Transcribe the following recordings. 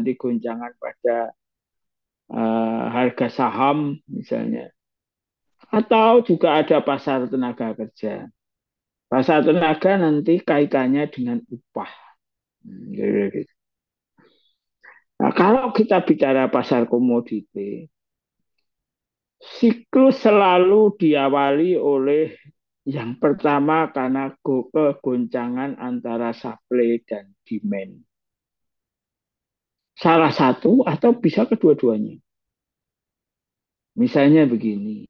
nanti goncangan pada harga saham misalnya. Atau juga ada pasar tenaga kerja. Pasar tenaga nanti kaitannya dengan upah. Gitu. Nah, kalau kita bicara pasar komoditi, siklus selalu diawali oleh yang pertama karena kegoncangan antara supply dan demand. Salah satu atau bisa kedua-duanya. Misalnya begini,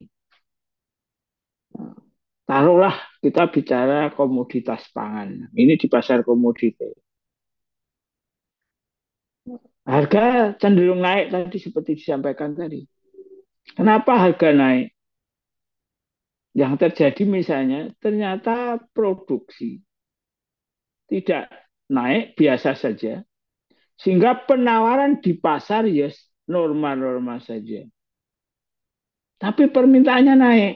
taruhlah kita bicara komoditas pangan. Ini di pasar komoditi. Harga cenderung naik tadi seperti disampaikan tadi. Kenapa harga naik? Yang terjadi misalnya ternyata produksi tidak naik biasa saja. Sehingga penawaran di pasar ya normal-normal saja. Tapi permintaannya naik.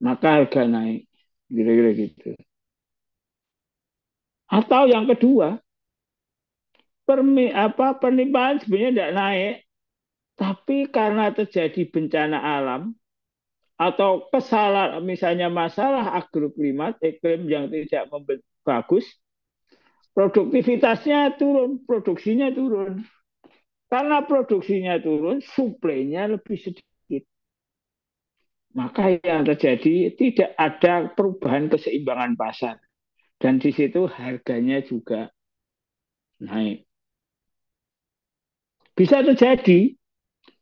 Maka harga naik. Kira-kira gitu. Atau yang kedua, penerimaan sebenarnya tidak naik. Tapi karena terjadi bencana alam, atau kesalahan misalnya masalah agroklimat, iklim yang tidak bagus, produktivitasnya turun, produksinya turun. Karena produksinya turun, suplainya lebih sedikit. Maka yang terjadi tidak ada perubahan keseimbangan pasar. Dan di situ harganya juga naik. Bisa terjadi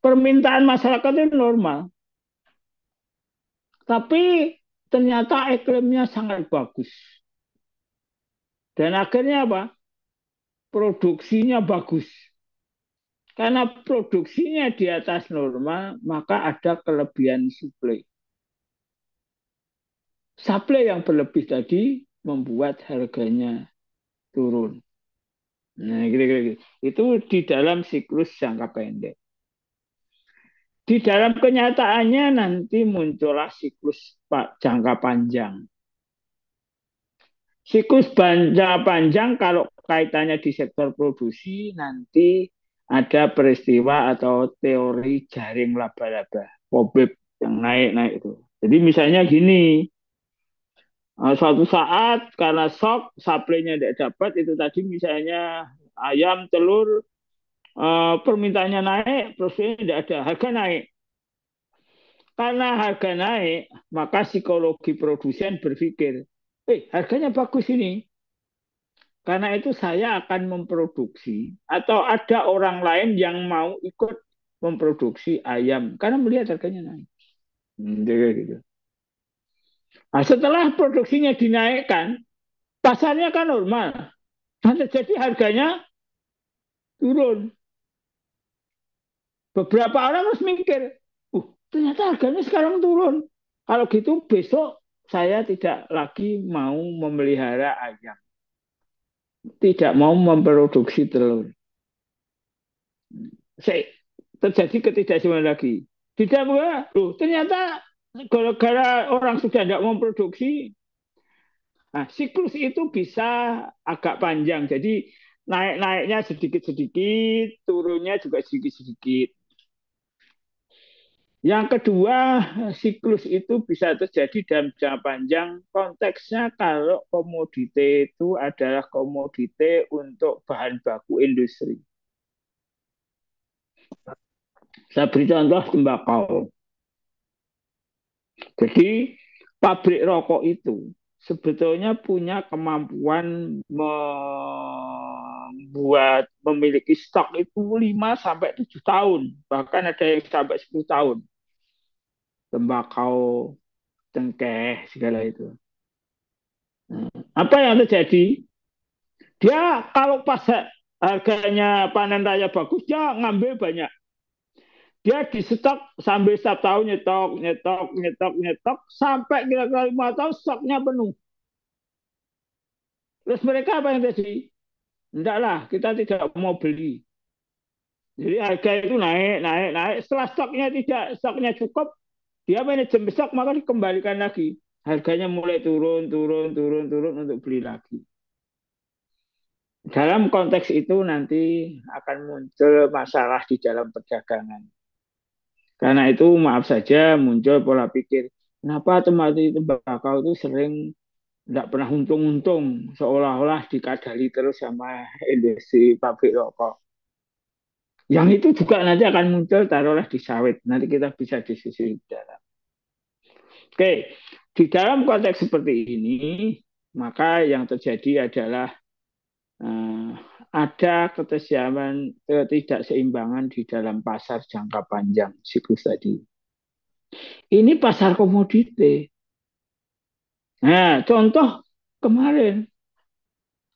permintaan masyarakat itu normal. Tapi ternyata iklimnya sangat bagus. Dan akhirnya apa? Produksinya bagus. Karena produksinya di atas normal, maka ada kelebihan suplai. Suplai yang berlebih tadi membuat harganya turun. Nah, kira-kira gitu. Itu di dalam siklus jangka pendek. Di dalam kenyataannya nanti muncullah siklus jangka panjang. Siklus jangka panjang kalau kaitannya di sektor produksi nanti ada peristiwa atau teori jaring laba-laba, POBEB yang naik-naik itu. Jadi misalnya gini, suatu saat karena shock supply-nya tidak dapat itu tadi misalnya ayam, telur, permintaannya naik, produksinya tidak ada, harga naik. Karena harga naik, maka psikologi produsen berpikir, harganya bagus ini. Karena itu saya akan memproduksi atau ada orang lain yang mau ikut memproduksi ayam karena melihat harganya naik. Gitu. Nah, setelah produksinya dinaikkan, pasarnya kan normal. Dan terjadi harganya turun. Beberapa orang harus mikir, ternyata harganya sekarang turun. Kalau gitu besok saya tidak lagi mau memelihara ayam. Tidak mau memproduksi telur. Terjadi ketidakseimbangan lagi. Tidak mulai, ternyata gara-gara orang sudah tidak memproduksi, nah, siklus itu bisa agak panjang. Jadi naik-naiknya sedikit-sedikit, turunnya juga sedikit-sedikit. Yang kedua, siklus itu bisa terjadi dalam jangka panjang. Konteksnya kalau komoditi itu adalah komoditi untuk bahan baku industri. Saya beri contoh tembakau. Jadi pabrik rokok itu sebetulnya punya kemampuan memiliki stok itu 5 sampai 7 tahun, bahkan ada yang sampai 10 tahun. Tembakau, cengkeh, segala itu. Nah, apa yang terjadi? Dia kalau pas harganya panen raya bagus, dia ngambil banyak. Dia di stok sampai setiap tahun nyetok sampai kira-kira 5 tahun stoknya penuh. Terus mereka apa yang terjadi? Enggaklah, kita tidak mau beli. Jadi harga itu naik. Setelah stoknya cukup, dia manajemen stok maka dikembalikan lagi. Harganya mulai turun untuk beli lagi. Dalam konteks itu nanti akan muncul masalah di dalam perdagangan. Karena itu maaf saja muncul pola pikir, kenapa temati tembakau itu sering tidak pernah untung-untung, seolah-olah dikadali terus sama industri pabrik rokok. Yang itu juga nanti akan muncul taruhlah di sawit. Nanti kita bisa diskusi di dalam. Oke, di dalam konteks seperti ini, maka yang terjadi adalah eh, ada ketidakseimbangan di dalam pasar jangka panjang siklus tadi. Ini pasar komoditi. Nah, contoh kemarin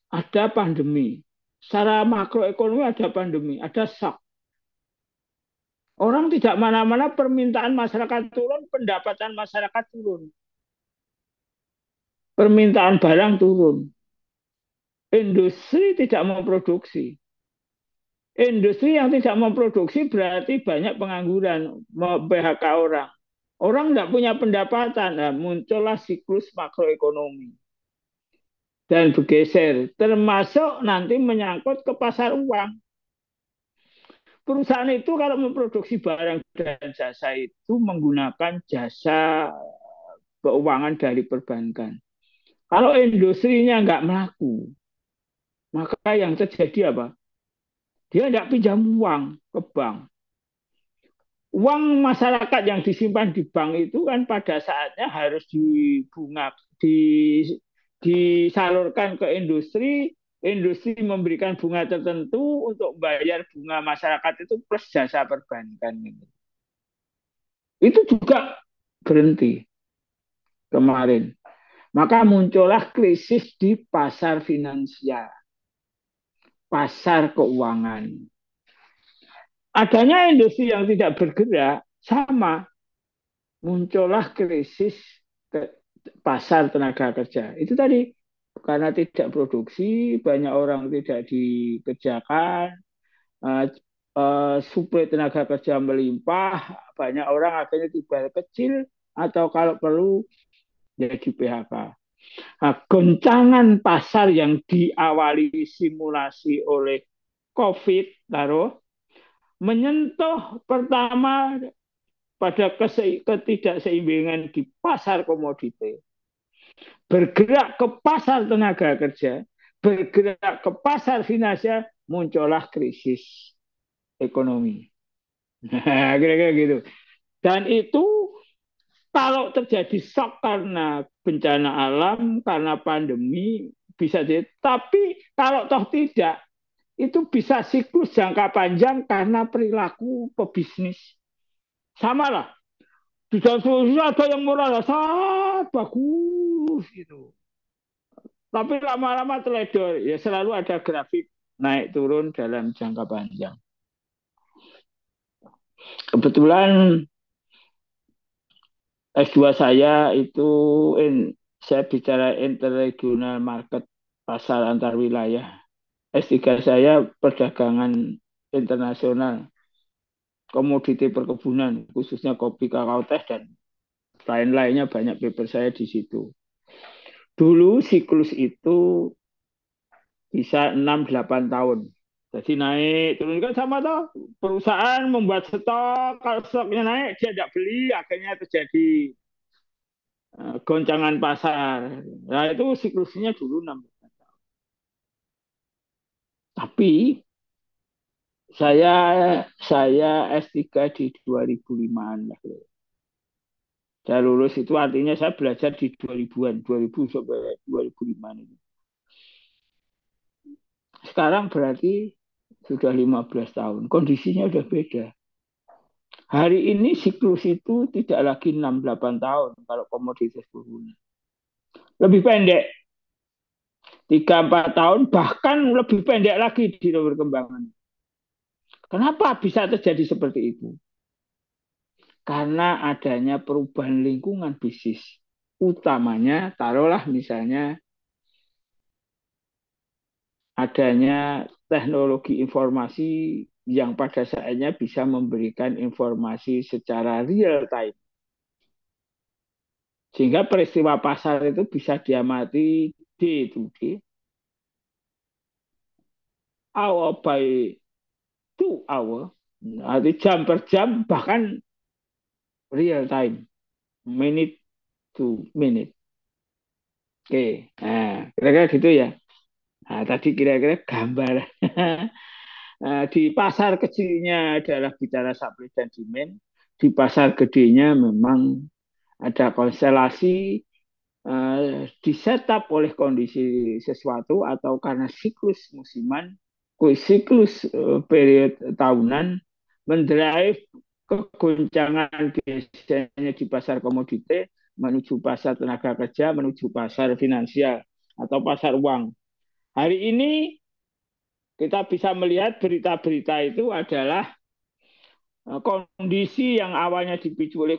ada pandemi. Secara makroekonomi ada pandemi, ada shock. Orang tidak mana-mana permintaan masyarakat turun, pendapatan masyarakat turun. Permintaan barang turun. Industri tidak memproduksi. Industri yang tidak memproduksi berarti banyak pengangguran, PHK orang. Orang tidak punya pendapatan, nah, muncullah siklus makroekonomi. Dan bergeser, termasuk nanti menyangkut ke pasar uang. Perusahaan itu kalau memproduksi barang dan jasa itu menggunakan jasa keuangan dari perbankan. Kalau industrinya nggak melaku, maka yang terjadi apa? Dia tidak pinjam uang ke bank. Uang masyarakat yang disimpan di bank itu kan pada saatnya harus dibunga, disalurkan ke industri, industri memberikan bunga tertentu untuk bayar bunga masyarakat itu plus jasa perbankan. Itu juga berhenti kemarin. Maka muncullah krisis di pasar finansial, pasar keuangan. Adanya industri yang tidak bergerak, sama, muncullah krisis pasar tenaga kerja. Itu tadi, karena tidak produksi, banyak orang tidak dikerjakan, suplai tenaga kerja melimpah, banyak orang akhirnya dibayar kecil, atau kalau perlu jadi PHK. Nah, goncangan pasar yang diawali simulasi oleh COVID, taruh, menyentuh pertama pada ketidakseimbangan di pasar komoditi, bergerak ke pasar tenaga kerja, bergerak ke pasar finansial, muncullah krisis ekonomi. Kira-kira gitu. Dan itu kalau terjadi shock karena bencana alam, karena pandemi, bisa jadi. Tapi kalau toh tidak, itu bisa siklus jangka panjang karena perilaku pebisnis. Sama lah. Di dalam solusi ada yang murah, sangat bagus gitu. Tapi lama-lama teledor, ya selalu ada grafik naik turun dalam jangka panjang. Kebetulan S2 saya itu saya bicara interregional market, pasar antar wilayah. S3 saya perdagangan internasional, komoditi perkebunan, khususnya kopi, kakao, teh, dan lain-lainnya banyak paper saya di situ. Dulu siklus itu bisa 6-8 tahun. Jadi naik, turun kan sama toh. Perusahaan membuat stok, kalau stoknya naik dia tidak beli, akhirnya terjadi goncangan pasar. Nah itu siklusnya dulu 6. Tapi saya saya S3 di 2005-an lah. Saya lulus itu artinya saya belajar di 2000-an, 2000 sampai 2005 ini. Sekarang berarti sudah 15 tahun. Kondisinya sudah beda. Hari ini siklus itu tidak lagi 6-8 tahun kalau komoditas berguna. Lebih pendek. 3-4 tahun, bahkan lebih pendek lagi di perkembangan. Kenapa bisa terjadi seperti itu? Karena adanya perubahan lingkungan bisnis. Utamanya, taruhlah misalnya adanya teknologi informasi yang pada saatnya bisa memberikan informasi secara real time. Sehingga peristiwa pasar itu bisa diamati day to day. hour by 2 hour, arti jam per jam, bahkan real time, minute to minute. Oke, nah kira-kira gitu ya. Nah, tadi kira-kira gambar. Nah, di pasar kecilnya adalah bicara supply dan demand. Di pasar gedenya memang ada konstelasi di setup oleh kondisi sesuatu atau karena siklus musiman, siklus period tahunan mendrive kegoncangan biasanya di pasar komoditi menuju pasar tenaga kerja, menuju pasar finansial atau pasar uang. Hari ini kita bisa melihat berita-berita itu adalah kondisi yang awalnya dipicu oleh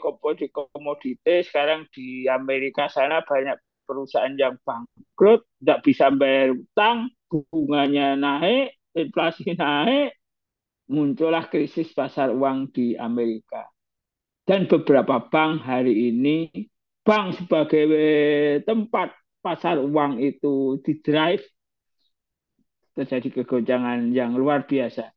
komoditi, sekarang di Amerika sana banyak perusahaan yang bangkrut, tidak bisa bayar utang, bunganya naik, inflasi naik, muncullah krisis pasar uang di Amerika. Dan beberapa bank hari ini, bank sebagai tempat pasar uang itu didrive, terjadi kegoncangan yang luar biasa.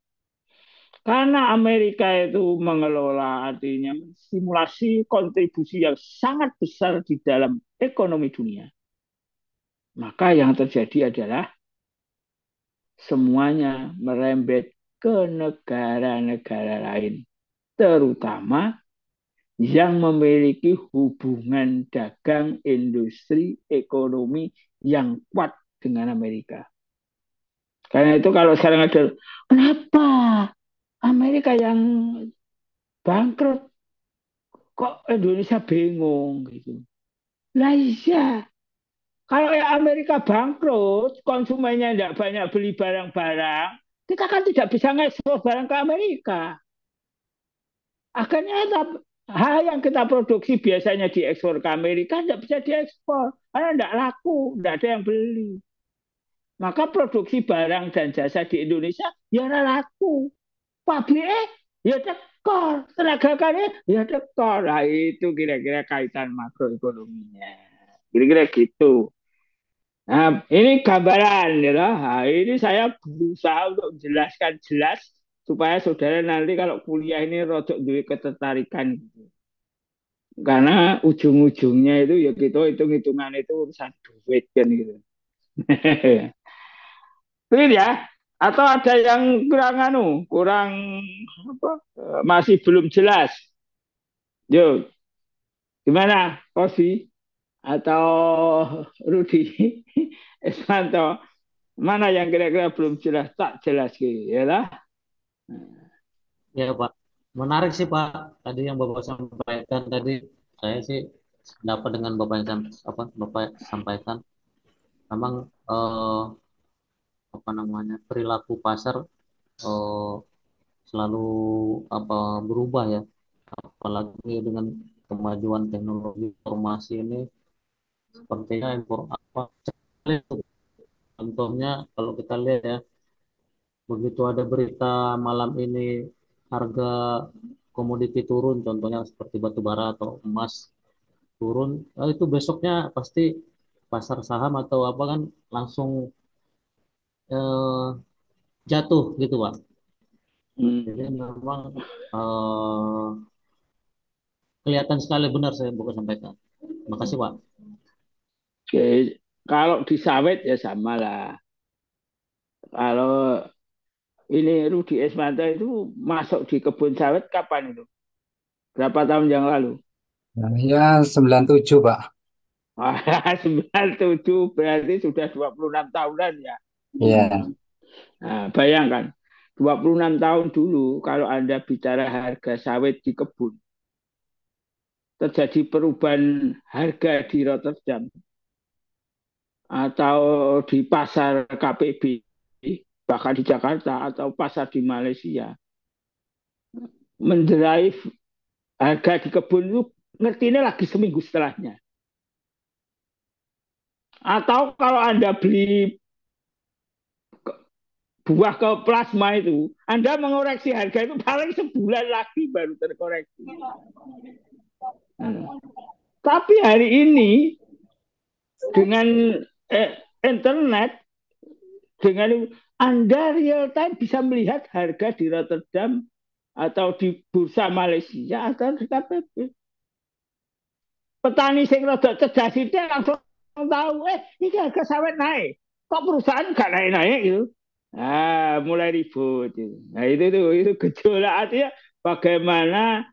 Karena Amerika itu mengelola, artinya simulasi kontribusi yang sangat besar di dalam ekonomi dunia. Maka yang terjadi adalah semuanya merembet ke negara-negara lain, terutama yang memiliki hubungan dagang industri ekonomi yang kuat dengan Amerika. Karena itu kalau sekarang ada, kenapa Amerika yang bangkrut, kok Indonesia bingung gitu. Lah iya, kalau Amerika bangkrut, konsumennya tidak banyak beli barang-barang, kita kan tidak bisa ngekspor barang ke Amerika. Akhirnya hal yang kita produksi biasanya diekspor ke Amerika tidak bisa diekspor karena tidak laku, tidak ada yang beli. Maka produksi barang dan jasa di Indonesia ya laku. Pabriknya ya tekor, tenaga kerja ya tekor. Nah, itu kira-kira kaitan makroekonominya. Kira-kira gitu. Nah, ini gambaran ya. Nah, ini saya berusaha untuk menjelaskan jelas supaya saudara nanti kalau kuliah ini rodok duit ketertarikan gitu. Karena ujung-ujungnya itu ya gitu hitung-hitungan itu urusan duit kan gitu. Clear ya? Atau ada yang kurang kurang apa? Masih belum jelas. Yo, gimana? Kofi atau Rudi? Esmanto, mana yang kira-kira belum jelas? Tak jelas gitu, ya lah. Ya Pak, menarik sih Pak. Tadi yang Bapak sampaikan tadi, saya sih dapat dengan Bapak yang apa Bapak sampaikan. Memang apa namanya perilaku pasar eh, selalu apa berubah ya. Apalagi dengan kemajuan teknologi informasi ini, sepertinya apa contohnya kalau kita lihat ya, begitu ada berita malam ini harga komoditi turun, contohnya seperti batu bara atau emas turun, itu besoknya pasti pasar saham atau apa kan langsung eh, jatuh gitu Pak. Jadi Hmm. memang eh, kelihatan sekali benar saya bukan sampaikan. Terima kasih Pak. Oke, kalau di sawit ya sama lah. Kalau ini Rudi Esmanto itu masuk di kebun sawit kapan itu? Berapa tahun yang lalu? Nah, ya 97, Pak. Wah, 97 berarti sudah 26 tahunan ya. Iya. Nah, bayangkan 26 tahun dulu kalau Anda bicara harga sawit di kebun, terjadi perubahan harga di Rotterdam atau di pasar KPB, bahkan di Jakarta atau pasar di Malaysia, mendrive harga di kebun itu ngertinya lagi seminggu setelahnya. Atau kalau Anda beli buah ke plasma itu, Anda mengoreksi harga itu paling sebulan lagi baru terkoreksi. Tapi hari ini dengan internet, dengan Anda real time bisa melihat harga di Rotterdam atau di bursa Malaysia atau di KPP. Petani sing rada cerdas itu langsung tahu, ini harga sawit naik. Kok perusahaan nggak naik-naik gitu? Nah, mulai ribut. Nah, itu gejolak artinya bagaimana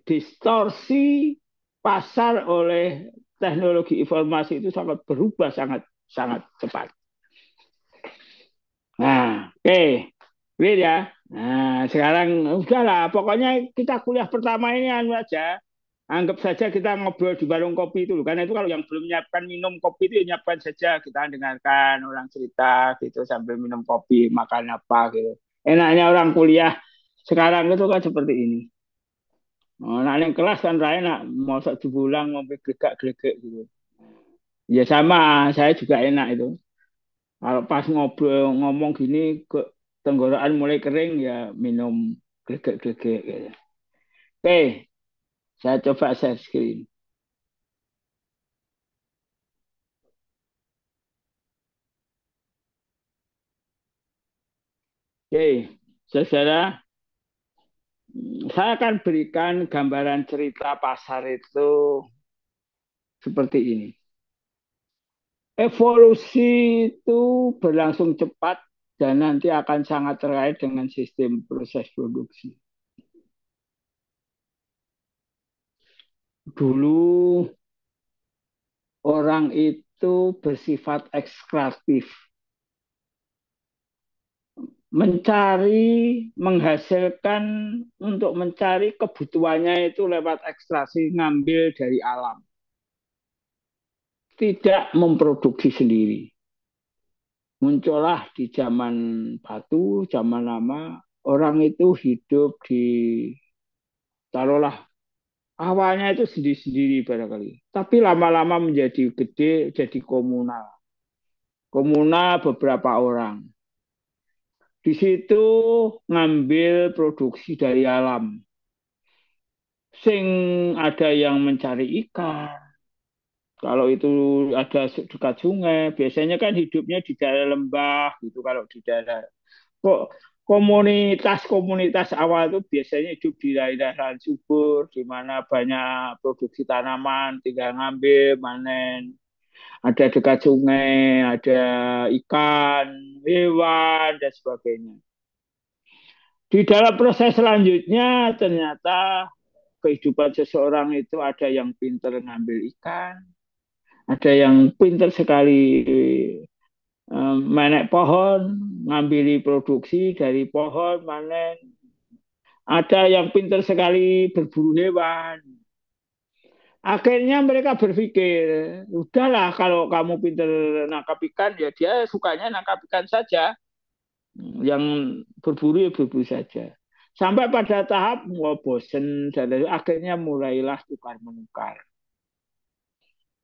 distorsi pasar oleh teknologi informasi itu sangat berubah sangat sangat cepat. Nah, oke. Clear ya. Nah, sekarang udahlah, pokoknya kita kuliah pertama ini anu aja. Anggap saja kita ngobrol di warung kopi itu, karena itu kalau yang belum menyiapkan minum kopi itu ya nyiapkan saja, kita dengarkan orang cerita gitu sambil minum kopi, makan apa gitu. Enaknya orang kuliah sekarang itu kan seperti ini. Oh, nah, yang kelas kan Raya nak mau satu bulan ngopi gelegak-gelegak gitu. Ya sama, saya juga enak itu. Kalau pas ngobrol ngomong gini ke tenggorokan mulai kering ya minum gelegak-gelegak gitu. Oke, saya coba share screen. Oke, saudara, saya akan berikan gambaran cerita pasar itu seperti ini. Evolusi itu berlangsung cepat dan nanti akan sangat terkait dengan sistem proses produksi. Dulu orang itu bersifat ekstraktif, mencari, menghasilkan untuk mencari kebutuhannya itu lewat ekstraksi, ngambil dari alam, tidak memproduksi sendiri. Muncullah di zaman batu, zaman lama, orang itu hidup di, taruhlah, awalnya itu sendiri-sendiri barangkali. Tapi lama-lama menjadi gede, jadi komunal. Komunal beberapa orang. Di situ ngambil produksi dari alam. Sing ada yang mencari ikan. Kalau itu ada dekat sungai, biasanya kan hidupnya di daerah lembah gitu. Kalau di daerah kok komunitas awal itu biasanya hidup di daerah subur, di mana banyak produksi tanaman, tinggal ngambil, manen. Ada dekat sungai, ada ikan, hewan, dan sebagainya. Di dalam proses selanjutnya ternyata kehidupan seseorang itu ada yang pinter ngambil ikan, ada yang pinter sekali menek pohon, ngambil produksi dari pohon, manen. Ada yang pinter sekali berburu hewan. Akhirnya mereka berpikir, udahlah kalau kamu pinter nangkap ikan, ya dia sukanya nangkap ikan saja. Yang berburu ya berburu saja. Sampai pada tahap mau bosen dan akhirnya mulailah tukar menukar.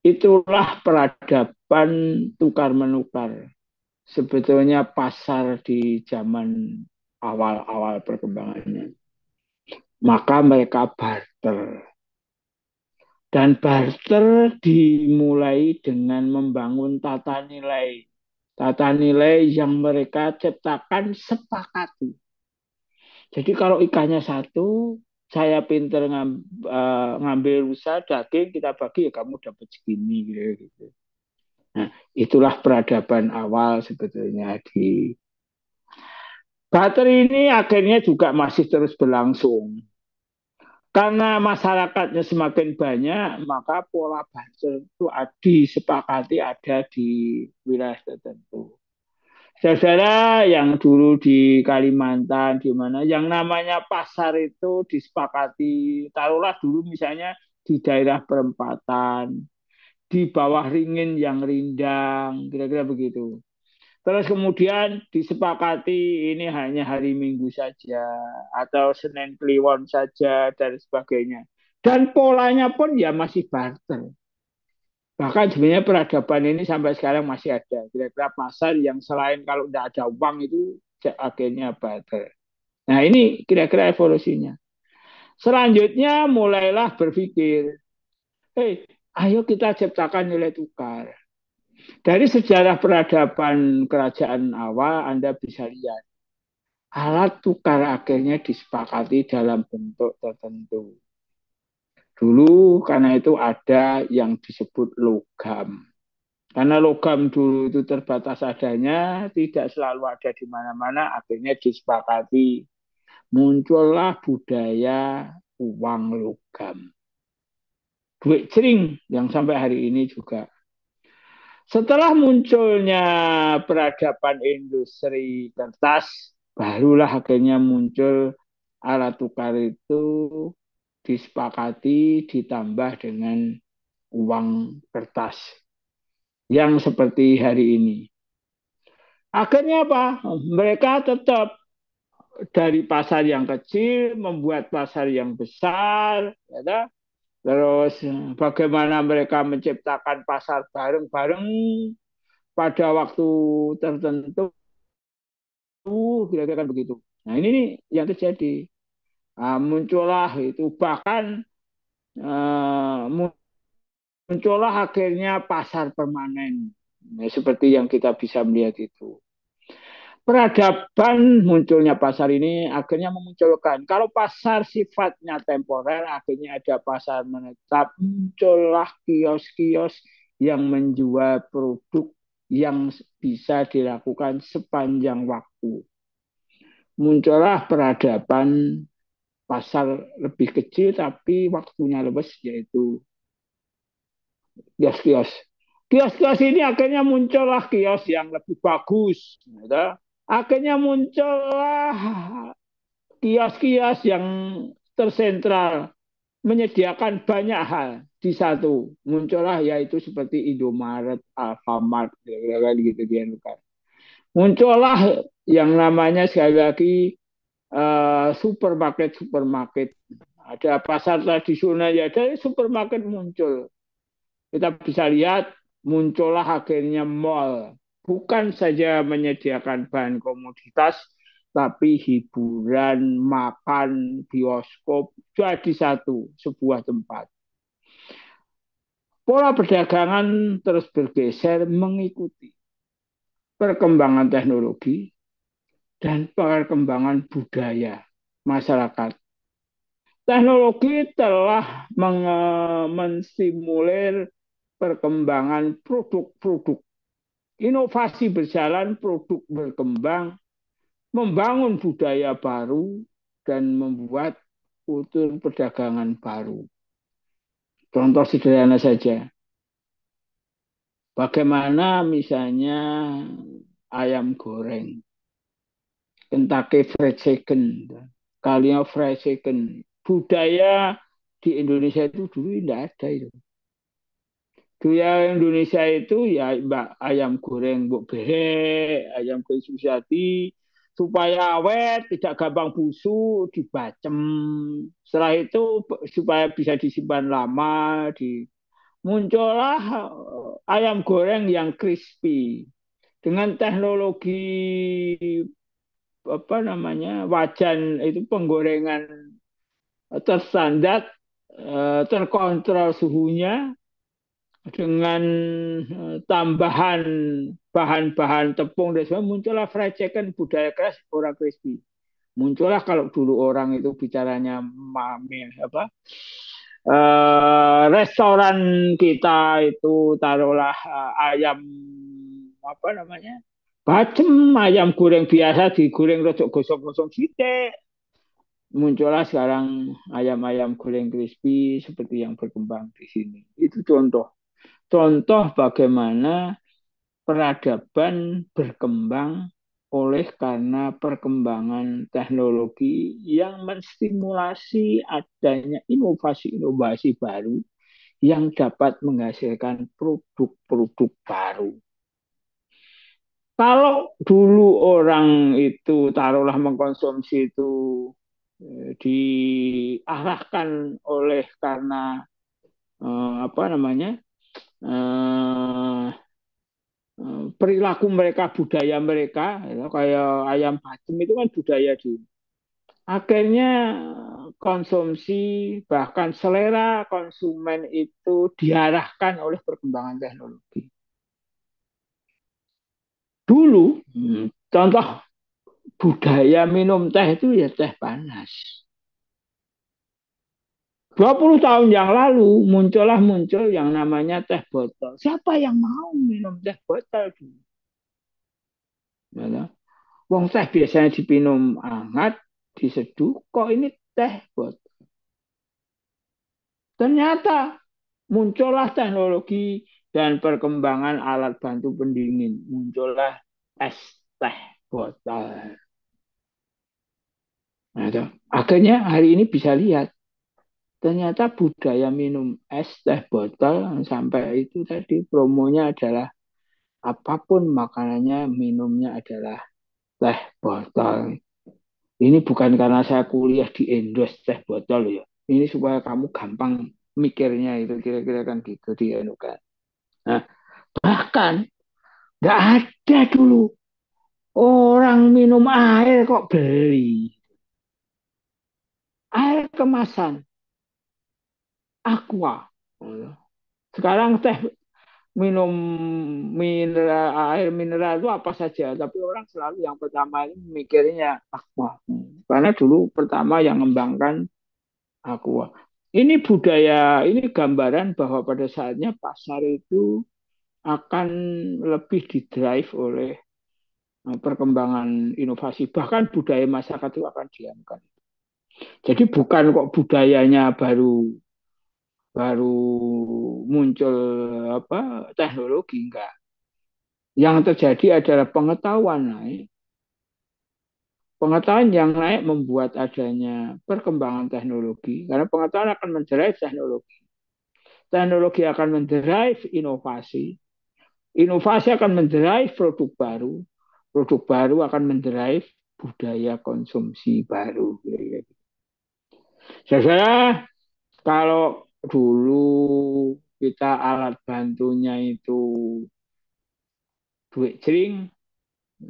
Itulah peradaban tukar menukar. Sebetulnya pasar di zaman awal-awal perkembangannya. Maka mereka barter. Dan barter dimulai dengan membangun tata nilai. Tata nilai yang mereka ciptakan sepakati. Jadi kalau ikannya satu, saya pinter ngambil rusa, daging, kita bagi, ya kamu dapat segini. Gitu. Nah, itulah peradaban awal sebetulnya di baterai ini akhirnya juga masih terus berlangsung. Karena masyarakatnya semakin banyak, maka pola barter itu disepakati ada di wilayah tertentu. Saudara yang dulu di Kalimantan, di mana yang namanya pasar itu disepakati, taruhlah dulu misalnya di daerah perempatan, di bawah ringin yang rindang, kira-kira begitu. Terus kemudian disepakati ini hanya hari Minggu saja atau Senin Kliwon saja dan sebagainya. Dan polanya pun ya masih barter. Bahkan sebenarnya peradaban ini sampai sekarang masih ada. Kira-kira pasar yang selain kalau tidak ada uang itu akhirnya barter. Nah ini kira-kira evolusinya. Selanjutnya mulailah berpikir, ayo kita ciptakan nilai tukar. Dari sejarah peradaban kerajaan awal Anda bisa lihat alat tukar akhirnya disepakati dalam bentuk tertentu. Dulu karena itu ada yang disebut logam. Karena logam dulu itu terbatas adanya, tidak selalu ada di mana-mana, akhirnya disepakati. Muncullah budaya uang logam. Duit cering yang sampai hari ini juga. Setelah munculnya peradaban industri kertas, barulah akhirnya muncul alat tukar itu disepakati ditambah dengan uang kertas yang seperti hari ini. Akhirnya apa? Mereka tetap dari pasar yang kecil membuat pasar yang besar, ya. Terus bagaimana mereka menciptakan pasar bareng-bareng pada waktu tertentu, kira-kira kan begitu. Nah ini nih yang terjadi. Nah, muncullah itu bahkan muncullah akhirnya pasar permanen. Nah, seperti yang kita bisa melihat itu. Peradaban munculnya pasar ini akhirnya memunculkan kalau pasar sifatnya temporer akhirnya ada pasar menetap, muncullah kios-kios yang menjual produk yang bisa dilakukan sepanjang waktu. Muncullah peradaban pasar lebih kecil tapi waktunya lebih, yaitu kios-kios. Kios-kios ini akhirnya muncullah kios yang lebih bagus, gitu. Akhirnya muncullah kios-kios yang tersentral menyediakan banyak hal di satu. Muncullah yaitu seperti Indomaret, Alfamart, gitu kan. Muncullah yang namanya sekali lagi supermarket. Ada pasar tradisional ya, dari supermarket muncul. Kita bisa lihat muncullah akhirnya mall. Bukan saja menyediakan bahan komoditas, tapi hiburan, makan, bioskop, jadi satu, sebuah tempat. Pola perdagangan terus bergeser mengikuti perkembangan teknologi dan perkembangan budaya masyarakat. Teknologi telah menstimulir perkembangan produk-produk. Inovasi berjalan, produk berkembang, membangun budaya baru, dan membuat kultur perdagangan baru. Contoh sederhana saja. Bagaimana misalnya ayam goreng, Kentucky Fried Chicken, Kalia Fried Chicken. Budaya di Indonesia itu dulu tidak ada itu. Budaya Indonesia itu ya ayam goreng Mbok Behe, ayam goreng Susiati, supaya awet, tidak gampang busuk, dibacem. Setelah itu supaya bisa disimpan lama, muncullah ayam goreng yang crispy dengan teknologi apa namanya wajan itu penggorengan terstandar, terkontrol suhunya dengan tambahan bahan-bahan tepung dan sebagainya, muncullah fried chicken, budaya keras orang crispy. Muncullah kalau dulu orang itu bicaranya mamil apa restoran kita itu taruhlah ayam apa namanya bacem, ayam goreng biasa digoreng rodok gosong-gosong sithik. Muncullah sekarang ayam-ayam goreng crispy seperti yang berkembang di sini. Itu contoh bagaimana peradaban berkembang oleh karena perkembangan teknologi yang menstimulasi adanya inovasi-inovasi baru yang dapat menghasilkan produk-produk baru. Kalau dulu orang itu taruhlah mengkonsumsi itu diarahkan oleh karena apa namanya perilaku mereka, budaya mereka, ya, kayak ayam bacem itu kan budaya dulu. Akhirnya konsumsi bahkan selera konsumen itu diarahkan oleh perkembangan teknologi. Dulu, contoh budaya minum teh itu ya teh panas. 20 tahun yang lalu muncul yang namanya teh botol. Siapa yang mau minum teh botol? Ya, wong teh biasanya dipinum hangat, diseduh, kok ini teh botol. Ternyata muncullah teknologi dan perkembangan alat bantu pendingin. Muncullah es teh botol. Nah, akhirnya hari ini bisa lihat. Ternyata budaya minum es teh botol sampai itu tadi promonya adalah apapun makanannya, minumnya adalah teh botol. Ini bukan karena saya kuliah di endorse teh botol ya. Ini supaya kamu gampang mikirnya itu kira-kira kan gitu di kan. Nah, bahkan nggak ada dulu orang minum air kok beli air kemasan aqua. Sekarang teh minum mineral air mineral itu apa saja, tapi orang selalu yang pertama ini mikirnya aqua. Karena dulu pertama yang mengembangkan aqua. Ini budaya, ini gambaran bahwa pada saatnya pasar itu akan lebih didrive oleh perkembangan inovasi. Bahkan budaya masyarakat itu akan diamkan. Jadi bukan kok budayanya baru baru muncul apa teknologi enggak. Yang terjadi adalah pengetahuan naik. Pengetahuan yang naik membuat adanya perkembangan teknologi. Karena pengetahuan akan mendrive teknologi. Teknologi akan mendrive inovasi. Inovasi akan mendrive produk baru. Produk baru akan mendrive budaya konsumsi baru. Saya kalau dulu kita alat bantunya itu duit jering,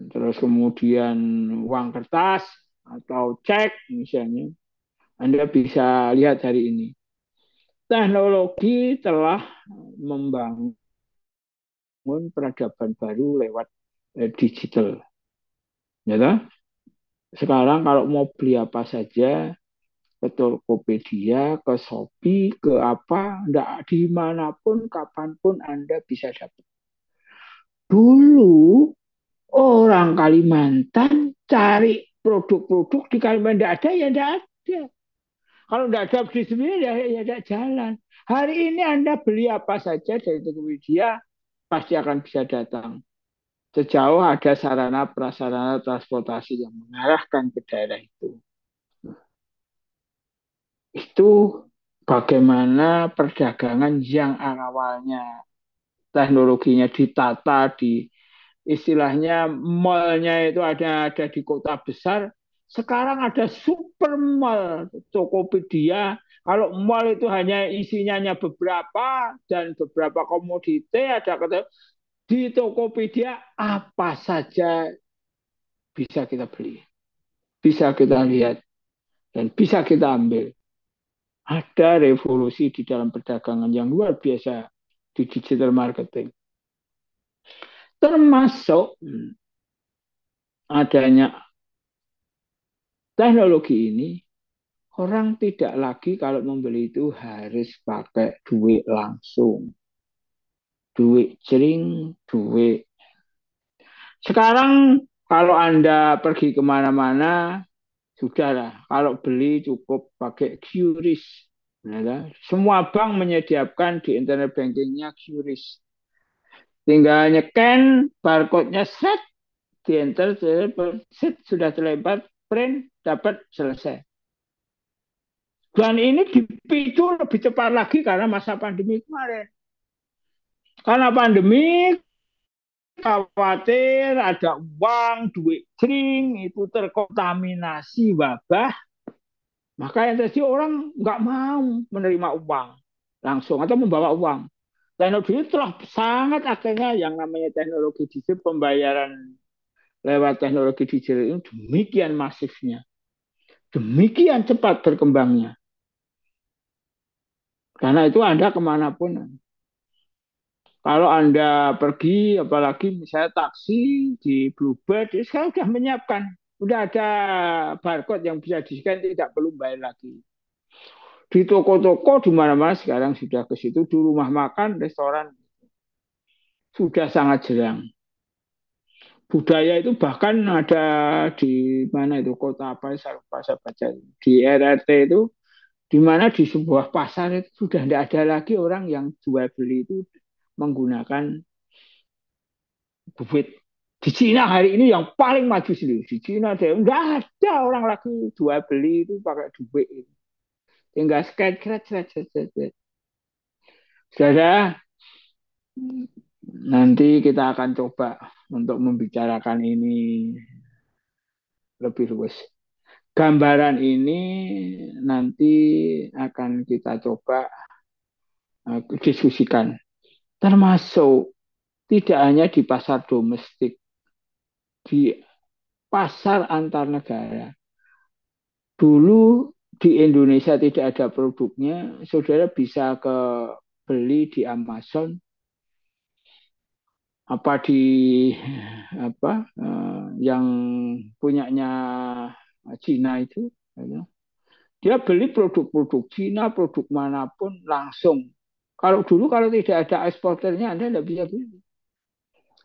terus kemudian uang kertas atau cek misalnya, Anda bisa lihat hari ini. Teknologi telah membangun peradaban baru lewat digital. Ya, sekarang kalau mau beli apa saja, ke Tokopedia, ke Shopee, ke apa, enggak dimanapun, kapanpun Anda bisa dapat. Dulu orang Kalimantan cari produk-produk di Kalimantan enggak ada, ya enggak ada. Kalau enggak ada di sini, ya enggak jalan. Hari ini Anda beli apa saja dari Tokopedia, pasti akan bisa datang. Sejauh ada sarana prasarana transportasi yang mengarahkan ke daerah itu. Itu bagaimana perdagangan yang awalnya teknologinya ditata di istilahnya mallnya itu ada di kota besar, sekarang ada super mall Tokopedia. Kalau mall itu hanya isinya beberapa dan beberapa komoditi, ada kata di Tokopedia apa saja bisa kita beli, bisa kita lihat dan bisa kita ambil. Ada revolusi di dalam perdagangan yang luar biasa di digital marketing. Termasuk adanya teknologi ini, orang tidak lagi kalau membeli itu harus pakai duit langsung. Duit jering, duit. Sekarang kalau Anda pergi kemana-mana, sudahlah. Kalau beli cukup pakai QRIS. Ya, semua bank menyediakan di internet bankingnya QRIS. Tinggal nyeken barcode-nya set, di enter, set sudah terlempar, print, dapat, selesai. Dan ini dipicu lebih cepat lagi karena masa pandemi kemarin. Karena pandemi, khawatir ada uang, duit jering, itu terkontaminasi wabah. Maka yang terjadi orang nggak mau menerima uang langsung atau membawa uang. Teknologi itu telah sangat akhirnya yang namanya teknologi digital, pembayaran lewat teknologi digital itu demikian masifnya. Demikian cepat berkembangnya. Karena itu Anda kemanapun. Kalau Anda pergi, apalagi misalnya taksi di Bluebird, saya sudah menyiapkan. Sudah ada barcode yang bisa di-scan, tidak perlu bayar lagi. Di toko-toko di mana-mana sekarang sudah ke situ, di rumah makan, restoran, sudah sangat jarang. Budaya itu bahkan ada di mana itu, kota apa, saya lupa, saya baca. Di RRT itu, di mana di sebuah pasar itu sudah tidak ada lagi orang yang jual beli itu menggunakan duit. Di Cina hari ini yang paling maju sendiri. Di Cina ada nggak ada orang lagi jual beli itu pakai duit. Tinggal scan, Sudah, nanti kita akan coba untuk membicarakan ini lebih luas. Gambaran ini nanti akan kita coba diskusikan. Termasuk tidak hanya di pasar domestik, di pasar antar negara. Dulu di Indonesia tidak ada produknya, saudara bisa beli di Amazon, apa di apa yang punyanya Cina itu, dia beli produk-produk Cina, produk manapun langsung. Kalau tidak ada eksporternya, Anda tidak bisa beli.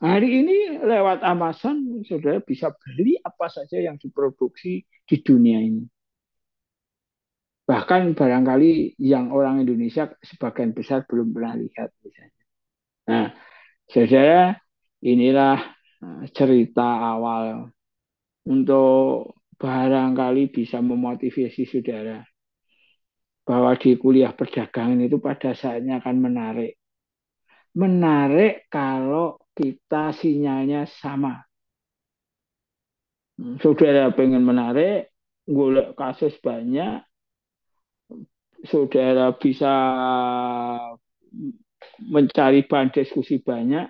Hari ini lewat Amazon, saudara bisa beli apa saja yang diproduksi di dunia ini. Bahkan barangkali yang orang Indonesia sebagian besar belum pernah lihat. Misalnya. Nah, saudara, inilah cerita awal untuk barangkali bisa memotivasi saudara bahwa di kuliah perdagangan itu pada saatnya akan menarik. Menarik kalau kita sinyalnya sama. Saudara pengen menarik, golek kasus banyak, saudara bisa mencari bahan diskusi banyak,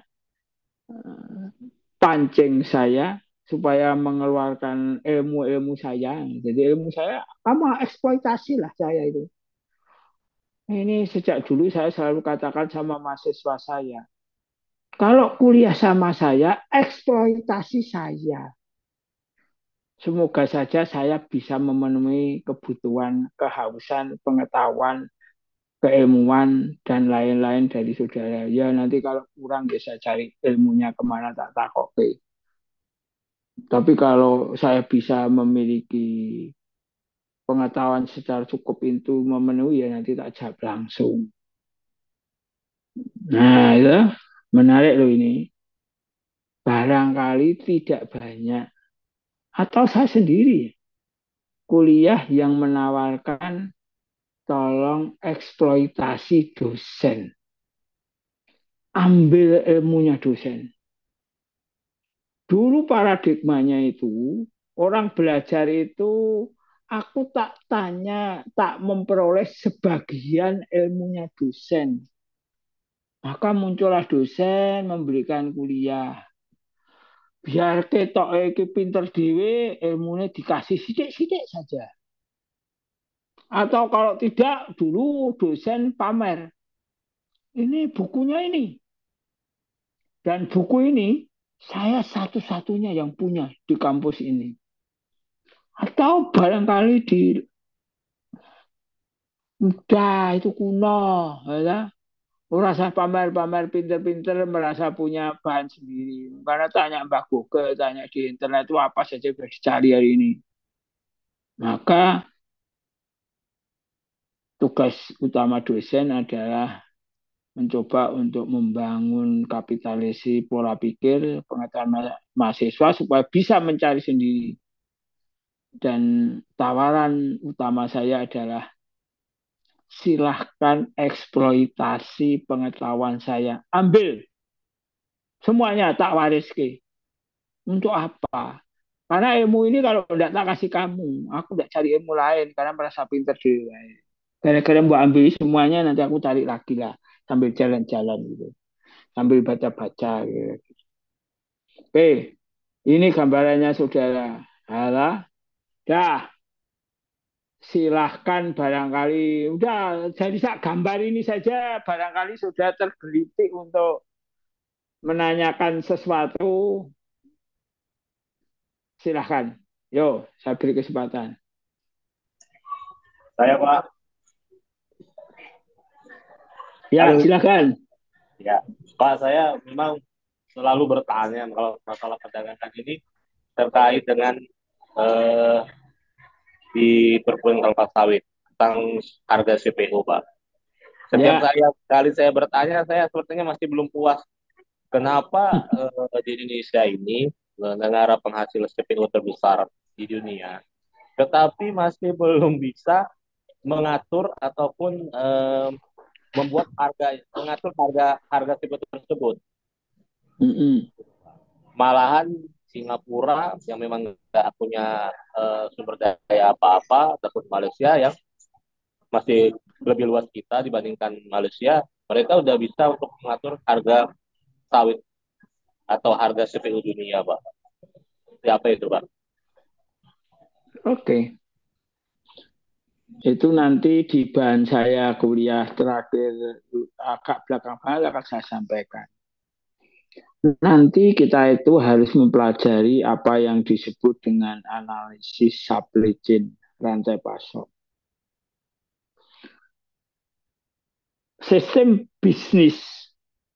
pancing saya supaya mengeluarkan ilmu-ilmu saya. Jadi ilmu saya, kamu eksploitasi lah saya itu. Ini sejak dulu saya selalu katakan sama mahasiswa saya, kalau kuliah sama saya, eksploitasi saya. Semoga saja saya bisa memenuhi kebutuhan, kehausan, pengetahuan, keilmuan, dan lain-lain dari saudara. Ya nanti kalau kurang bisa cari ilmunya kemana tak takoki. Tapi kalau saya bisa memiliki pengetahuan secara cukup itu memenuhi, ya nanti tak jawab langsung. Nah itu menarik loh ini. Barangkali tidak banyak. Atau saya sendiri kuliah yang menawarkan tolong eksploitasi dosen. Ambil ilmunya dosen. Dulu paradigmanya itu, orang belajar itu, aku tak tanya, tak memperoleh sebagian ilmunya dosen. Maka muncullah dosen memberikan kuliah. Biar ketok iki pinter dhewe, ilmunya dikasih sidik-sidik saja. Atau kalau tidak, dulu dosen pamer. Ini bukunya ini. Dan buku ini saya satu-satunya yang punya di kampus ini. Atau barangkali di udah itu kuno, ya. Merasa pamer-pamer pinter-pinter, merasa punya bahan sendiri. Karena tanya Mbak Google, tanya di internet itu apa saja bisa dicari hari ini. Maka tugas utama dosen adalah mencoba untuk membangun kapitalisasi pola pikir pengetahuan mahasiswa supaya bisa mencari sendiri. Dan tawaran utama saya adalah silahkan eksploitasi pengetahuan saya. Ambil. Semuanya tak waris ke. Untuk apa? Karena ilmu ini kalau tidak tak kasih kamu, aku tidak cari ilmu lain karena merasa pinter di lain. Gara-gara mau ambil semuanya nanti aku cari lagi lah sambil jalan-jalan gitu, sambil baca-baca gitu. Oke, ini gambarannya saudara. Alah, dah silahkan barangkali udah jadi gambar ini saja barangkali sudah tergelitik untuk menanyakan sesuatu, silahkan. Yo, saya beri kesempatan. Saya Pak, Ya, halo. silahkan. Ya, Pak, saya memang selalu bertanya kalau masalah perdagangan ini terkait dengan eh, di perkebunan kelapa sawit tentang harga CPO, Pak. Setiap Ya, kali saya bertanya, saya sepertinya masih belum puas. Kenapa di Indonesia ini negara penghasil CPO terbesar di dunia, tetapi masih belum bisa mengatur ataupun mengatur harga harga CPO tersebut. mm-mm. Malahan Singapura yang memang nggak punya sumber daya apa-apa, ataupun Malaysia yang masih lebih luas kita dibandingkan Malaysia, mereka udah bisa untuk mengatur harga sawit atau harga CPO dunia, Pak. Siapa itu, Pak? Oke. Itu nanti di bahan saya kuliah terakhir agak belakang hal akan saya sampaikan. Nanti kita itu harus mempelajari apa yang disebut dengan analisis supply chain, rantai pasok. Sistem bisnis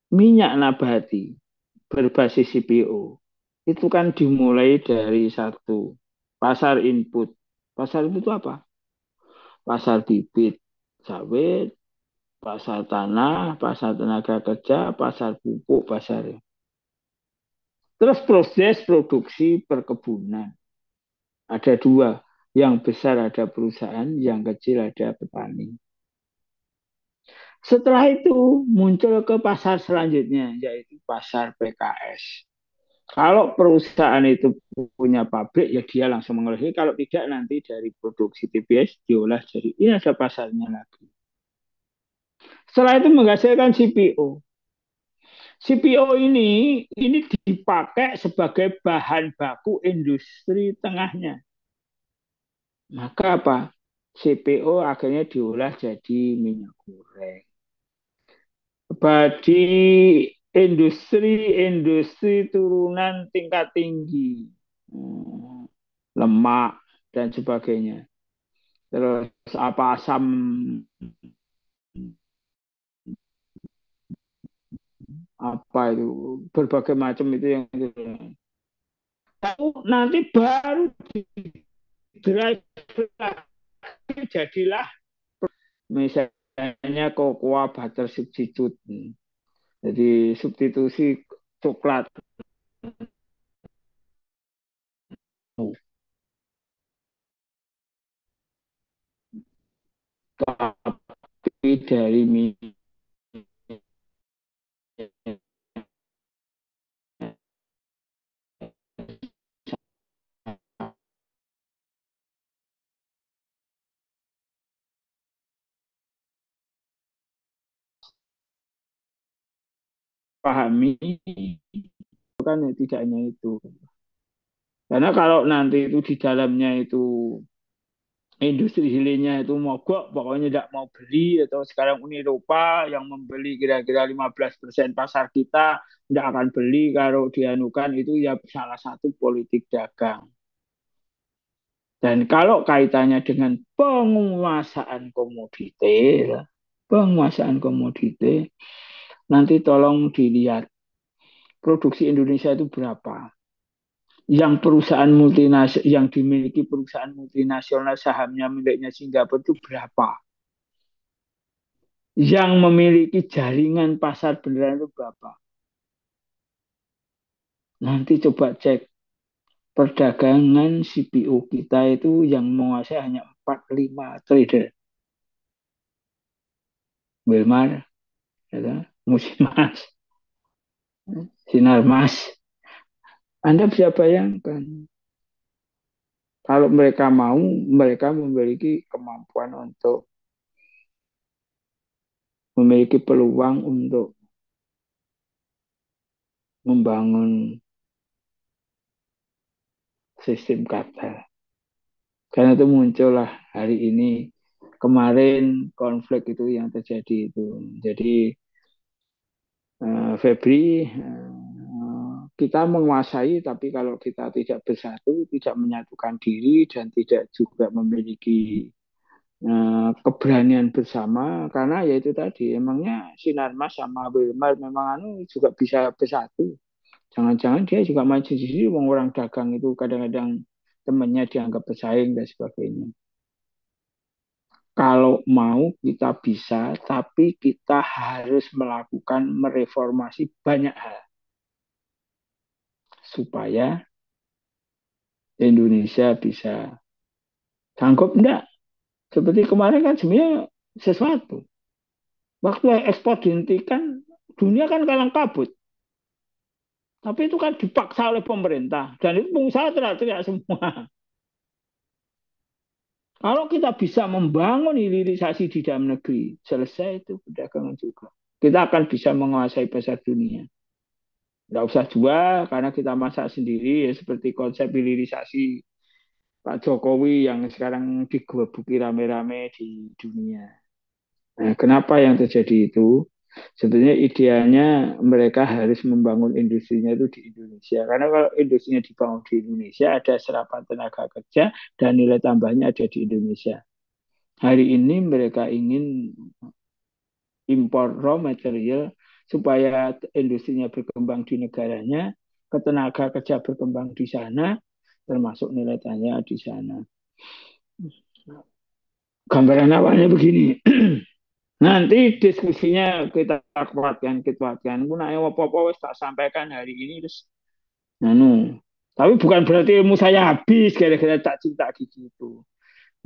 minyak nabati berbasis CPO itu kan dimulai dari satu pasar input. Pasar input itu apa? Pasar bibit sawit, pasar tanah, pasar tenaga kerja, pasar pupuk, pasar. Terus proses produksi perkebunan. Ada dua. Yang besar ada perusahaan, yang kecil ada petani. Setelah itu muncul ke pasar selanjutnya, yaitu pasar PKS. Kalau perusahaan itu punya pabrik, ya dia langsung mengolah. Kalau tidak, nanti dari produksi TBS diolah jadi ini ada pasarnya lagi. Setelah itu menghasilkan CPO. CPO ini dipakai sebagai bahan baku industri tengahnya. Maka apa? CPO akhirnya diolah jadi minyak goreng. Di industri turunan tingkat tinggi, lemak dan sebagainya. Terus apa asam apa itu berbagai macam itu yang itu. Nanti baru drive jadilah misalnya cocoa butter substitute. Jadi substitusi coklat. Tapi dari minyak pahami kan tidak hanya itu. Karena kalau nanti itu di dalamnya itu industri hilirnya itu mogok, pokoknya tidak mau beli, atau sekarang Uni Eropa yang membeli kira-kira 15% pasar kita tidak akan beli kalau dianukan itu ya salah satu politik dagang. Dan kalau kaitannya dengan penguasaan komoditi, nanti tolong dilihat produksi Indonesia itu berapa. Yang perusahaan multinasional yang dimiliki perusahaan multinasional sahamnya miliknya Singapura itu berapa? Yang memiliki jaringan pasar beneran itu berapa? Nanti coba cek perdagangan CPO kita itu yang menguasai hanya 4-5 trader. Wilmar, ya, Musimas, Sinarmas. Anda bisa bayangkan kalau mereka mau, mereka memiliki kemampuan untuk memiliki peluang untuk membangun sistem kartel. Karena itu muncullah hari ini, kemarin konflik itu yang terjadi itu. Jadi Febri, kita menguasai, tapi kalau kita tidak bersatu, tidak menyatukan diri, dan tidak juga memiliki keberanian bersama, karena ya itu tadi, emangnya Sinarmas sama Wilmar memang juga bisa bersatu. Jangan-jangan dia juga maju sendiri, orang dagang itu kadang-kadang temannya dianggap pesaing dan sebagainya. Kalau mau kita bisa, tapi kita harus melakukan mereformasi banyak hal supaya Indonesia bisa sanggup enggak. Seperti kemarin kan sebenarnya sesuatu. Waktu ekspor dihentikan, dunia kan kalang kabut. Tapi itu kan dipaksa oleh pemerintah. Dan itu pengusaha teriak-teriak semua. Kalau kita bisa membangun hilirisasi di dalam negeri, selesai itu perdagangan juga. Kita akan bisa menguasai pasar dunia. Nggak usah jual karena kita masak sendiri, ya seperti konsep hilirisasi Pak Jokowi yang sekarang digebuki rame-rame di dunia. Nah, kenapa yang terjadi itu? Sebenarnya idealnya mereka harus membangun industrinya itu di Indonesia. Karena kalau industrinya dibangun di Indonesia, ada serapan tenaga kerja dan nilai tambahnya ada di Indonesia. Hari ini mereka ingin impor raw material supaya industrinya berkembang di negaranya, ketenaga kerja berkembang di sana, termasuk nilai tambah di sana. Gambaran awalnya begini. Nanti diskusinya kita kuatkan. Guna apa-apa wis tak sampaikan hari ini terus. Tapi bukan berarti ilmu saya habis gara-gara tak cinta gitu.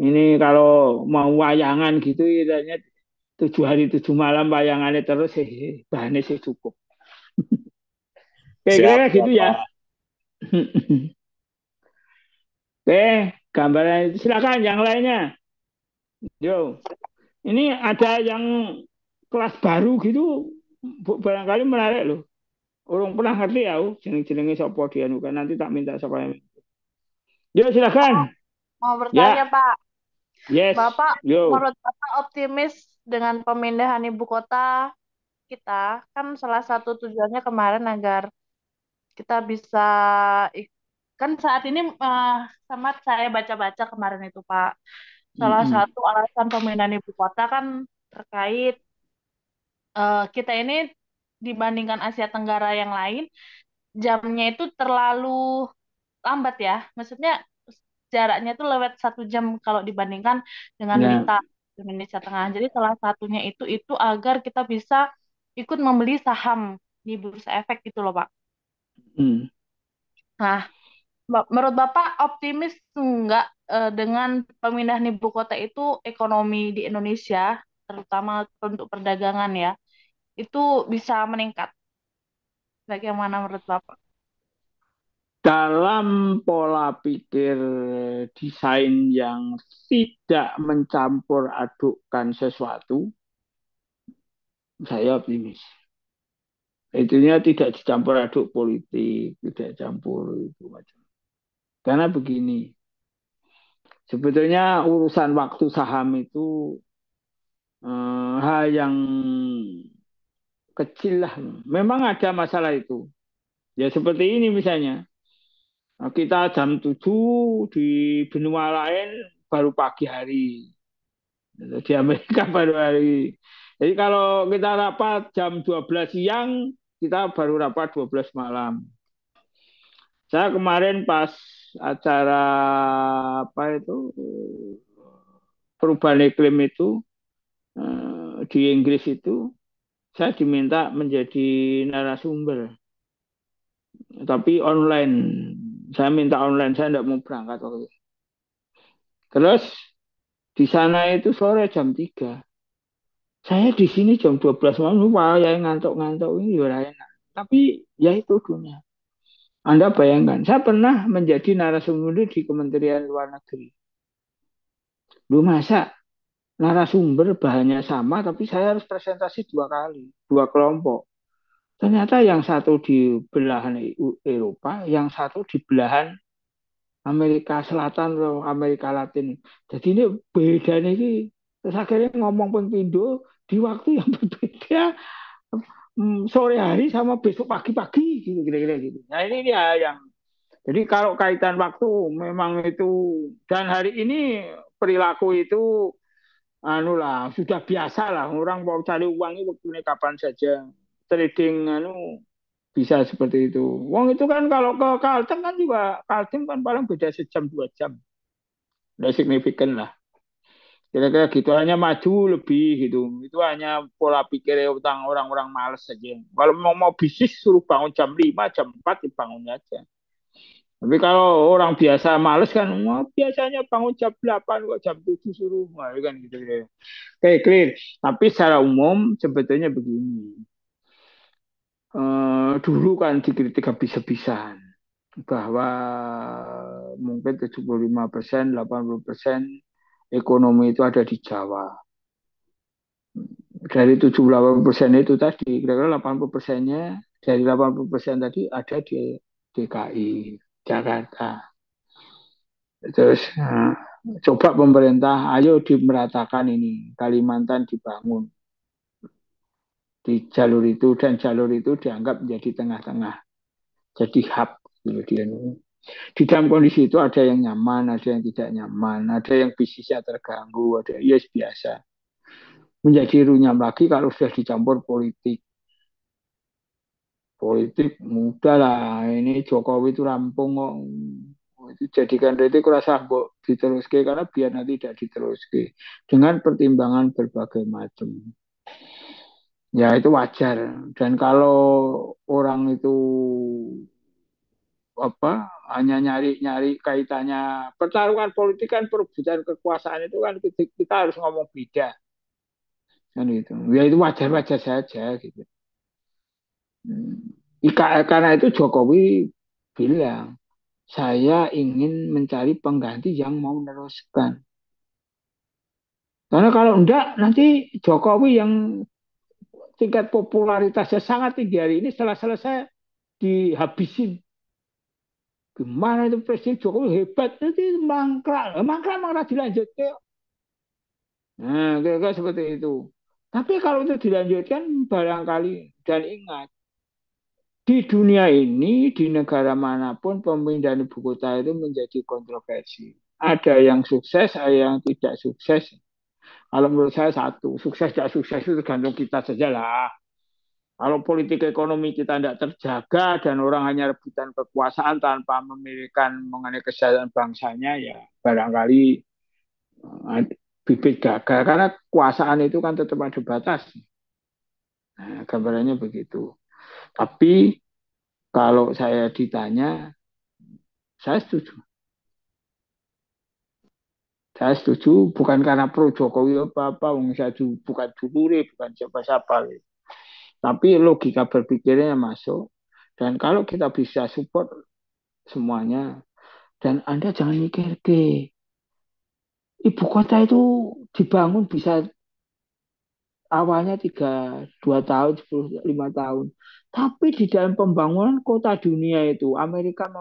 Ini kalau mau wayangan gitu ibaratnya 7 hari 7 malam wayangannya terus bahannya sih cukup. Kira-kira gitu ya. Oke, gambaran itu silakan yang lainnya. Yo. Ini ada yang kelas baru gitu, barangkali menarik loh. Orang pernah ngerti ya, jeneng-jenengnya siapa dia kan nanti tak minta siapa yang. Yo silakan. Mau bertanya Pak. Yes. Bapak, Yo. menurut Bapak optimis dengan pemindahan ibu kota kita? Kan salah satu tujuannya kemarin agar kita bisa, kan saat ini sama saya baca-baca kemarin itu Pak. Salah satu alasan pemindahan ibu kota kan terkait kita ini dibandingkan Asia Tenggara yang lain, jamnya itu terlalu lambat ya. Maksudnya jaraknya itu lewat 1 jam kalau dibandingkan dengan kita Indonesia Tengah. Jadi salah satunya itu agar kita bisa ikut membeli saham di Bursa Efek gitu loh Pak. Nah, menurut Bapak optimis enggak dengan pemindahan ibu kota itu ekonomi di Indonesia, terutama untuk perdagangan ya, itu bisa meningkat? Bagaimana menurut Bapak? Dalam pola pikir desain yang tidak mencampur adukkan sesuatu, saya optimis. Itunya tidak dicampur aduk politik, tidak campur itu macam. Karena begini, sebetulnya urusan waktu saham itu hal yang kecil lah. Memang ada masalah itu. Ya seperti ini misalnya. Kita jam 7 di benua lain baru pagi hari. Di Amerika baru hari. Jadi kalau kita rapat jam 12 siang, kita baru rapat 12 malam. Saya kemarin pas acara apa itu perubahan iklim itu di Inggris itu, saya diminta menjadi narasumber. Tapi online. Saya minta online, saya tidak mau berangkat. Terus di sana itu sore jam 3. Saya di sini jam 12 malam, wah ya ngantuk-ngantuk ini ya enak. Tapi ya itu dunia. Anda bayangkan, saya pernah menjadi narasumber di Kementerian Luar Negeri. Lu masa narasumber bahannya sama, tapi saya harus presentasi 2 kali, 2 kelompok. Ternyata yang satu di belahan Eropa, yang satu di belahan Amerika Selatan atau Amerika Latin. Jadi ini beda nih. Terus akhirnya ngomong pengpindo di waktu yang berbeda. sore hari sama besok pagi-pagi gitu kira-kira gitu. Nah ini dia yang jadi kalau kaitan waktu memang itu dan hari ini perilaku itu anu lah sudah biasa lah orang mau cari uang itu waktunya kapan saja trading anu bisa seperti itu. Uang itu kan kalau ke Kalteng kan juga Kalteng kan paling beda sejam 2 jam, udah signifikan lah. Kira-kira gitu hanya maju lebih gitu. Itu hanya pola pikir utang orang-orang males saja. Kalau mau bisnis suruh bangun jam 5 jam 4 dibangun aja. Tapi kalau orang biasa males kan, wah, biasanya bangun jam 8 kok jam 7 suruh. Wah, itu kan gitu. Oke, clear. Tapi secara umum sebetulnya begini. Dulu kan dikritik habis-habisan bahwa mungkin 75%, 80% ekonomi itu ada di Jawa. Dari 78% itu tadi, kira-kira 80%-nya, dari 80% tadi ada di DKI, Jakarta. Terus coba pemerintah, ayo dimeratakan ini, Kalimantan dibangun di jalur itu dan jalur itu dianggap menjadi tengah-tengah, jadi hub. Kemudian di dalam kondisi itu ada yang nyaman, ada yang tidak nyaman, ada yang bisnisnya terganggu, ada yes biasa. Menjadi runyam lagi kalau sudah dicampur politik. Politik mudah lah, ini Jokowi itu rampung kok. Itu jadikan itu kurasa mbok diteruske karena biar nanti tidak diteruske dengan pertimbangan berbagai macam. Ya itu wajar. Dan kalau orang itu apa hanya nyari-nyari kaitannya pertarungan politik kan perebutan kekuasaan itu kan kita harus ngomong beda kan gitu. Ya itu wajar-wajar saja gitu. Karena itu Jokowi bilang saya ingin mencari pengganti yang mau meneruskan. Karena kalau enggak nanti Jokowi yang tingkat popularitasnya sangat tinggi hari ini setelah selesai dihabisin. Gimana itu Presiden Jokowi hebat nanti mangkrak dilanjutkan. Nah, kira-kira seperti itu. Tapi kalau itu dilanjutkan barangkali dan ingat di dunia ini di negara manapun pemindahan ibu kota itu menjadi kontroversi. Ada yang sukses, ada yang tidak sukses. Kalau menurut saya satu, sukses tidak sukses itu tergantung kita saja lah. Kalau politik ekonomi kita tidak terjaga dan orang hanya rebutan kekuasaan tanpa memikirkan mengenai kesejahteraan bangsanya, ya barangkali bibit gagal. Karena kekuasaan itu kan tetap ada batas. Nah, gambarannya begitu. Tapi kalau saya ditanya, saya setuju. Saya setuju bukan karena pro Jokowi apa-apa, saya bukan dulure, bukan siapa-siapa. Tapi logika berpikirnya masuk. Dan kalau kita bisa support semuanya, dan Anda jangan mikir ke ibu kota itu dibangun bisa awalnya 2 tahun, 10, 5 tahun. Tapi di dalam pembangunan kota dunia itu, Amerika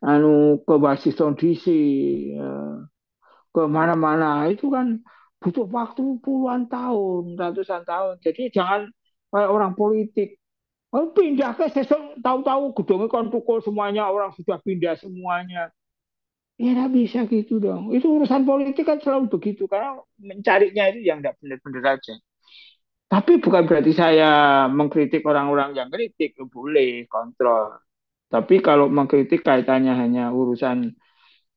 ke Washington DC, ke mana-mana, itu kan butuh waktu puluhan tahun, ratusan tahun. Jadi jangan kayak orang politik. Oh, pindah ke sesok tahu-tahu gedungnya kan tukul semuanya, orang sudah pindah semuanya. Ya nggak bisa gitu dong. Itu urusan politik kan selalu begitu karena mencarinya itu yang nggak benar-benar aja. Tapi bukan berarti saya mengkritik orang-orang yang kritik, boleh kontrol. Tapi kalau mengkritik kaitannya hanya urusan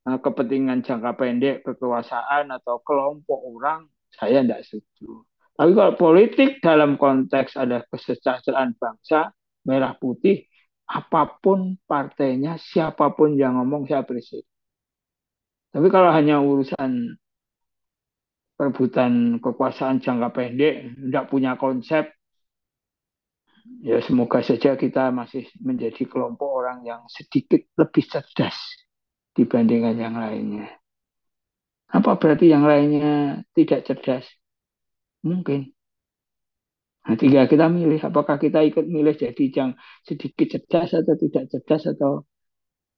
kepentingan jangka pendek, kekuasaan atau kelompok orang, saya tidak setuju. Tapi kalau politik dalam konteks ada kesejahteraan bangsa, merah putih, apapun partainya, siapapun yang ngomong, saya apresiasi. Tapi kalau hanya urusan perebutan kekuasaan jangka pendek, tidak punya konsep, ya semoga saja kita masih menjadi kelompok orang yang sedikit lebih cerdas dibandingkan yang lainnya. Apa berarti yang lainnya tidak cerdas? Mungkin. Nah, tinggal kita milih, apakah kita ikut milih jadi yang sedikit cerdas atau tidak cerdas atau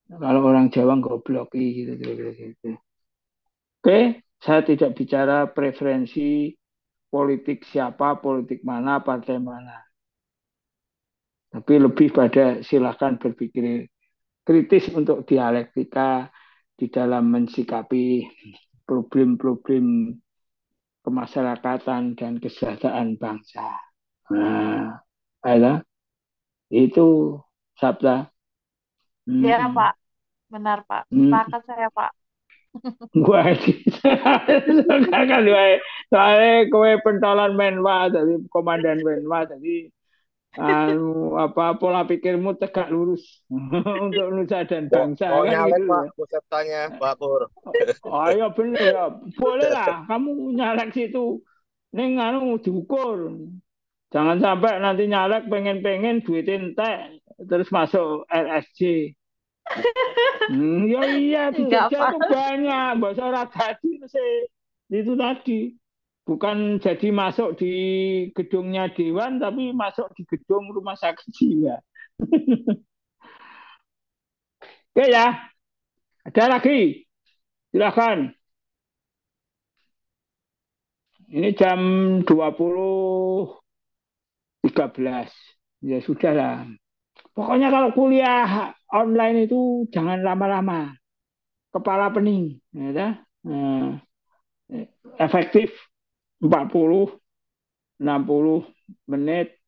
kalau orang Jawa goblok gitu. Oke, saya tidak bicara preferensi politik siapa, politik mana, partai mana. Tapi lebih pada silakan berpikir kritis untuk dialektika di dalam mensikapi problem-problem kemasyarakatan dan kesejahteraan bangsa. Nah, itu Sabda. Ya, Pak. Benar, Pak. Sepakat saya, Pak. Gua kan soalnya kowe pentolan menwa dari komandan menwa jadi pola pikirmu tegak lurus untuk nusa dan bangsa Mau kan nyalek gitu Pak, ya. pesertanya Pak Pur. Oh ya bener ya, boleh lah kamu nyalek situ, neng diukur, jangan sampai nanti nyalek pengen duit entek terus masuk RSJ. Ya iya di Enggak, Jogja Pak. tuh banyak bahasa orang tadi itu tadi bukan jadi masuk di gedungnya Dewan tapi masuk di gedung rumah sakit jiwa. Oke ya, ada lagi, silakan. Ini jam 20.13 ya sudah lah. Pokoknya kalau kuliah online itu jangan lama-lama, kepala pening, ya. Nah, efektif 40-60 menit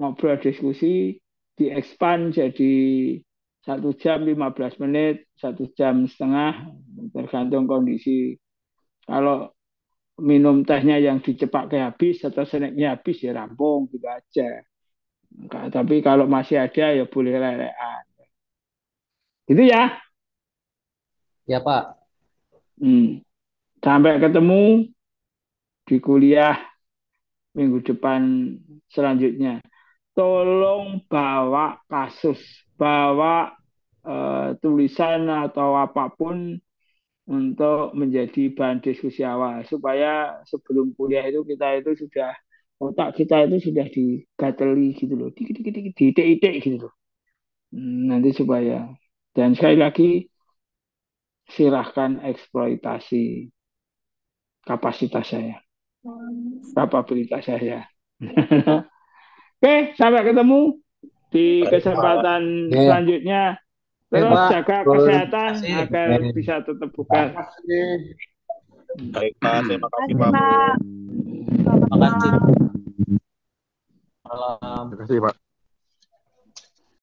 ngobrol diskusi diekspan jadi 1 jam 15 menit, 1 jam setengah tergantung kondisi. Kalau minum tehnya yang dicepakai habis atau snacknya habis ya rampung gitu aja. Tapi kalau masih ada ya boleh lelean. Gitu ya. Ya, Pak. Sampai ketemu di kuliah minggu depan selanjutnya. Tolong bawa kasus, bawa tulisan atau apapun untuk menjadi bahan diskusi awal supaya sebelum kuliah itu kita itu sudah otak kita itu sudah digateli gitu loh, dikit-dikit diitik-itik gitu loh. Nanti supaya dan sekali lagi silahkan eksploitasi kapasitas saya, kapabilitas saya. Oke, sampai ketemu di kesempatan selanjutnya. Terus jaga kesehatan agar bisa tetap buka. Baik Pak, terima kasih Pak. Pak. Terima kasih. Terima kasih Pak.